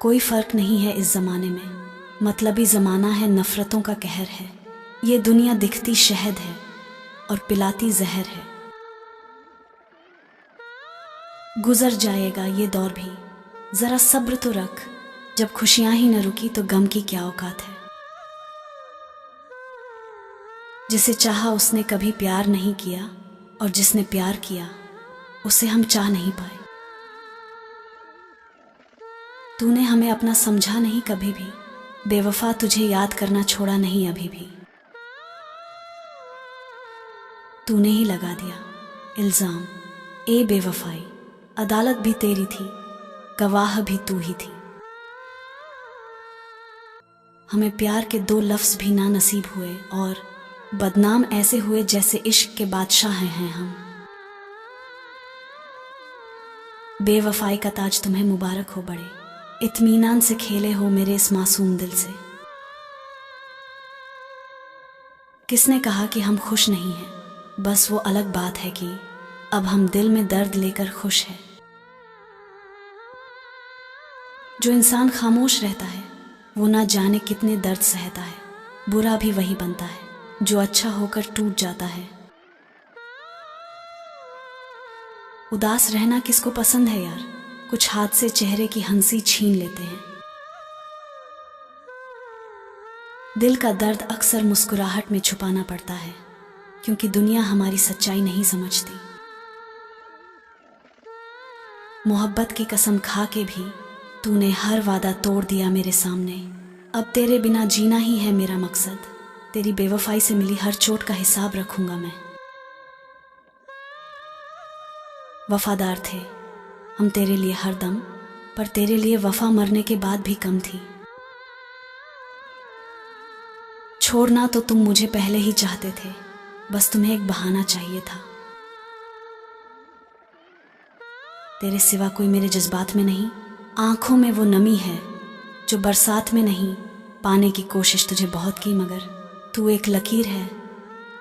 कोई फ़र्क नहीं है इस ज़माने में, मतलबी ज़माना है, नफ़रतों का कहर है। ये दुनिया दिखती शहद है और पिलाती जहर है। गुज़र जाएगा ये दौर भी, ज़रा सब्र तो रख। जब खुशियाँ ही न रुकी तो गम की क्या औकात है। जिसे चाहा उसने कभी प्यार नहीं किया, और जिसने प्यार किया उसे हम चाह नहीं पाए। तूने हमें अपना समझा नहीं कभी भी, बेवफा तुझे याद करना छोड़ा नहीं अभी भी। तूने ही लगा दिया इल्ज़ाम, ए बेवफाई। अदालत भी तेरी थी, गवाह भी तू ही थी। हमें प्यार के 2 लफ्ज़ भी ना नसीब हुए और बदनाम ऐसे हुए जैसे इश्क के बादशाह हैं हम। बेवफाई का ताज तुम्हें मुबारक हो बड़े, इत्मीनान से खेले हो मेरे इस मासूम दिल से। किसने कहा कि हम खुश नहीं हैं, बस वो अलग बात है कि अब हम दिल में दर्द लेकर खुश हैं। जो इंसान खामोश रहता है वो ना जाने कितने दर्द सहता है। बुरा भी वही बनता है जो अच्छा होकर टूट जाता है। उदास रहना किसको पसंद है यार, कुछ हाथ से चेहरे की हंसी छीन लेते हैं। दिल का दर्द अक्सर मुस्कुराहट में छुपाना पड़ता है, क्योंकि दुनिया हमारी सच्चाई नहीं समझती। मोहब्बत की कसम खा के भी तूने हर वादा तोड़ दिया मेरे सामने। अब तेरे बिना जीना ही है मेरा मकसद। तेरी बेवफाई से मिली हर चोट का हिसाब रखूंगा मैं। वफादार थे हम तेरे लिए हर दम, पर तेरे लिए वफा मरने के बाद भी कम थी। छोड़ना तो तुम मुझे पहले ही चाहते थे, बस तुम्हें एक बहाना चाहिए था। तेरे सिवा कोई मेरे जज्बात में नहीं, आंखों में वो नमी है जो बरसात में नहीं। पाने की कोशिश तुझे बहुत की, मगर तू एक लकीर है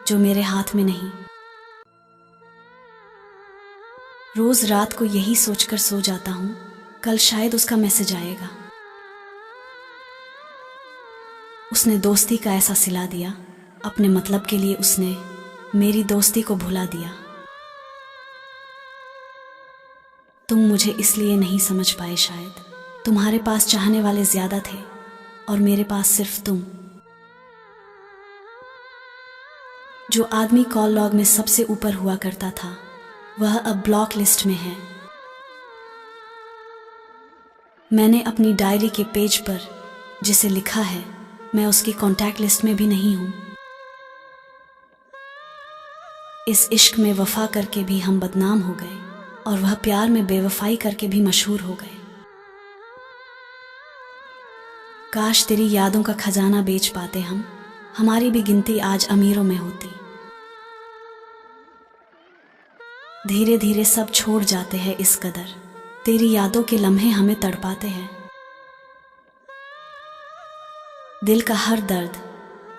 जो मेरे हाथ में नहीं। रोज रात को यही सोचकर सो जाता हूँ, कल शायद उसका मैसेज आएगा। उसने दोस्ती का ऐसा सिला दिया, अपने मतलब के लिए उसने मेरी दोस्ती को भुला दिया। तुम मुझे इसलिए नहीं समझ पाए शायद, तुम्हारे पास चाहने वाले ज्यादा थे और मेरे पास सिर्फ तुम। जो आदमी कॉल लॉग में सबसे ऊपर हुआ करता था वह अब ब्लॉक लिस्ट में है। मैंने अपनी डायरी के पेज पर जिसे लिखा है मैं उसकी कॉन्टैक्ट लिस्ट में भी नहीं हूं। इस इश्क में वफा करके भी हम बदनाम हो गए और वह प्यार में बेवफाई करके भी मशहूर हो गए। काश तेरी यादों का खजाना बेच पाते हम, हमारी भी गिनती आज अमीरों में होती। धीरे धीरे सब छोड़ जाते हैं इस कदर, तेरी यादों के लम्हे हमें तड़पाते हैं। दिल का हर दर्द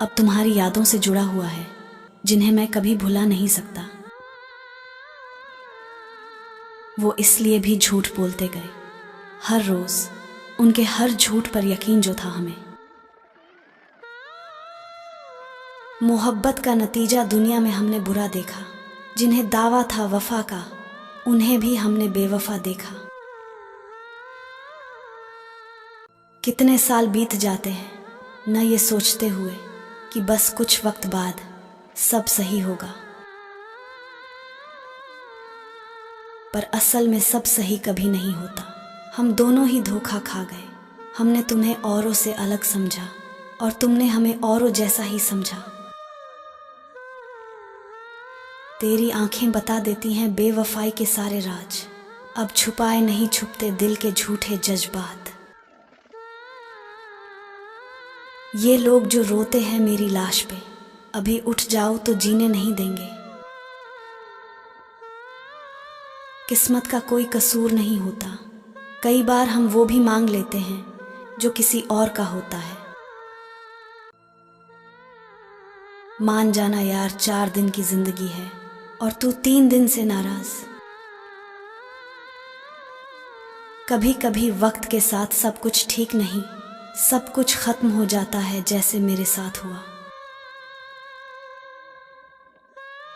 अब तुम्हारी यादों से जुड़ा हुआ है, जिन्हें मैं कभी भुला नहीं सकता। वो इसलिए भी झूठ बोलते गए हर रोज, उनके हर झूठ पर यकीन जो था हमें। मोहब्बत का नतीजा दुनिया में हमने बुरा देखा, जिन्हें दावा था वफा का उन्हें भी हमने बेवफा देखा। कितने साल बीत जाते हैं न ये सोचते हुए कि बस कुछ वक्त बाद सब सही होगा, पर असल में सब सही कभी नहीं होता। हम दोनों ही धोखा खा गए। हमने तुम्हें औरों से अलग समझा और तुमने हमें औरों जैसा ही समझा। तेरी आंखें बता देती हैं बेवफाई के सारे राज, अब छुपाए नहीं छुपते दिल के झूठे जज्बात। ये लोग जो रोते हैं मेरी लाश पे, अभी उठ जाओ तो जीने नहीं देंगे। किस्मत का कोई कसूर नहीं होता, कई बार हम वो भी मांग लेते हैं जो किसी और का होता है। मान जाना यार 4 दिन की जिंदगी है और तू 3 दिन से नाराज। कभी कभी वक्त के साथ सब कुछ ठीक नहीं, सब कुछ खत्म हो जाता है, जैसे मेरे साथ हुआ।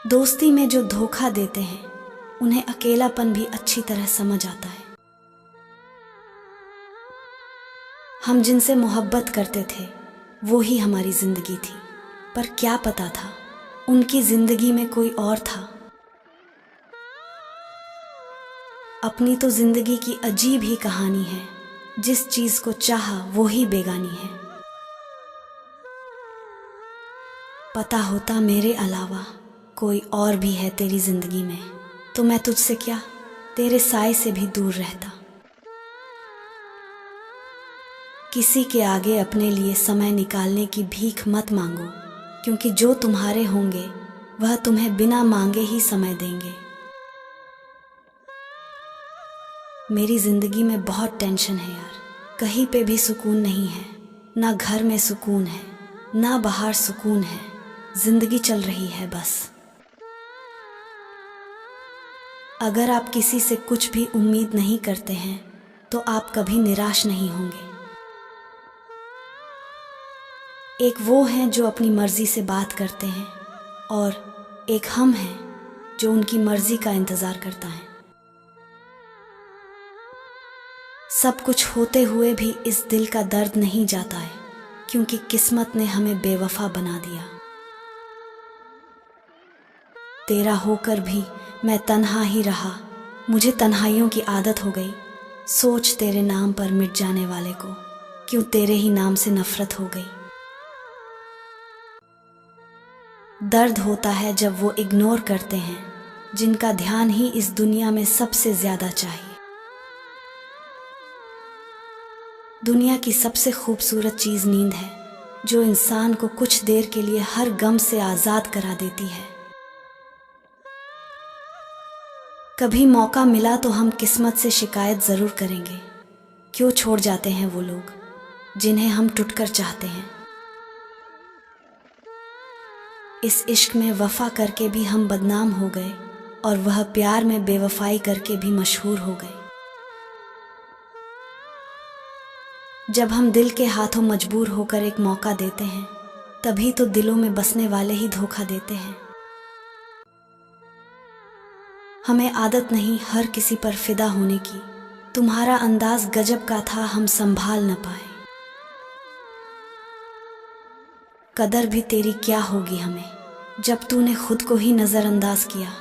दोस्ती में जो धोखा देते हैं उन्हें अकेलापन भी अच्छी तरह समझ आता है। हम जिनसे मोहब्बत करते थे वो ही हमारी जिंदगी थी, पर क्या पता था उनकी जिंदगी में कोई और था। अपनी तो जिंदगी की अजीब ही कहानी है, जिस चीज को चाहा वो ही बेगानी है। पता होता मेरे अलावा कोई और भी है तेरी जिंदगी में, तो मैं तुझसे क्या, तेरे साए से भी दूर रहता। किसी के आगे अपने लिए समय निकालने की भीख मत मांगो, क्योंकि जो तुम्हारे होंगे वह तुम्हें बिना मांगे ही समय देंगे। मेरी जिंदगी में बहुत टेंशन है यार, कहीं पे भी सुकून नहीं है। ना घर में सुकून है, ना बाहर सुकून है। जिंदगी चल रही है बस। अगर आप किसी से कुछ भी उम्मीद नहीं करते हैं तो आप कभी निराश नहीं होंगे। एक वो हैं जो अपनी मर्जी से बात करते हैं, और एक हम हैं जो उनकी मर्जी का इंतजार करता है। सब कुछ होते हुए भी इस दिल का दर्द नहीं जाता है, क्योंकि किस्मत ने हमें बेवफा बना दिया। तेरा होकर भी मैं तन्हा ही रहा, मुझे तन्हाइयों की आदत हो गई। सोच तेरे नाम पर मिट जाने वाले को, क्यों तेरे ही नाम से नफरत हो गई। दर्द होता है जब वो इग्नोर करते हैं जिनका ध्यान ही इस दुनिया में सबसे ज्यादा चाहिए। दुनिया की सबसे खूबसूरत चीज नींद है, जो इंसान को कुछ देर के लिए हर गम से आजाद करा देती है। कभी मौका मिला तो हम किस्मत से शिकायत जरूर करेंगे, क्यों छोड़ जाते हैं वो लोग जिन्हें हम टूटकर चाहते हैं। इस इश्क में वफा करके भी हम बदनाम हो गए, और वह प्यार में बेवफाई करके भी मशहूर हो गए। जब हम दिल के हाथों मजबूर होकर एक मौका देते हैं, तभी तो दिलों में बसने वाले ही धोखा देते हैं। हमें आदत नहीं हर किसी पर फिदा होने की, तुम्हारा अंदाज गजब का था हम संभाल न पाए। कदर भी तेरी क्या होगी हमें, जब तूने खुद को ही नजरअंदाज किया।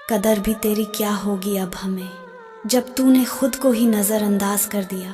कदर भी तेरी क्या होगी अब हमें, जब तूने खुद को ही नजरअंदाज कर दिया।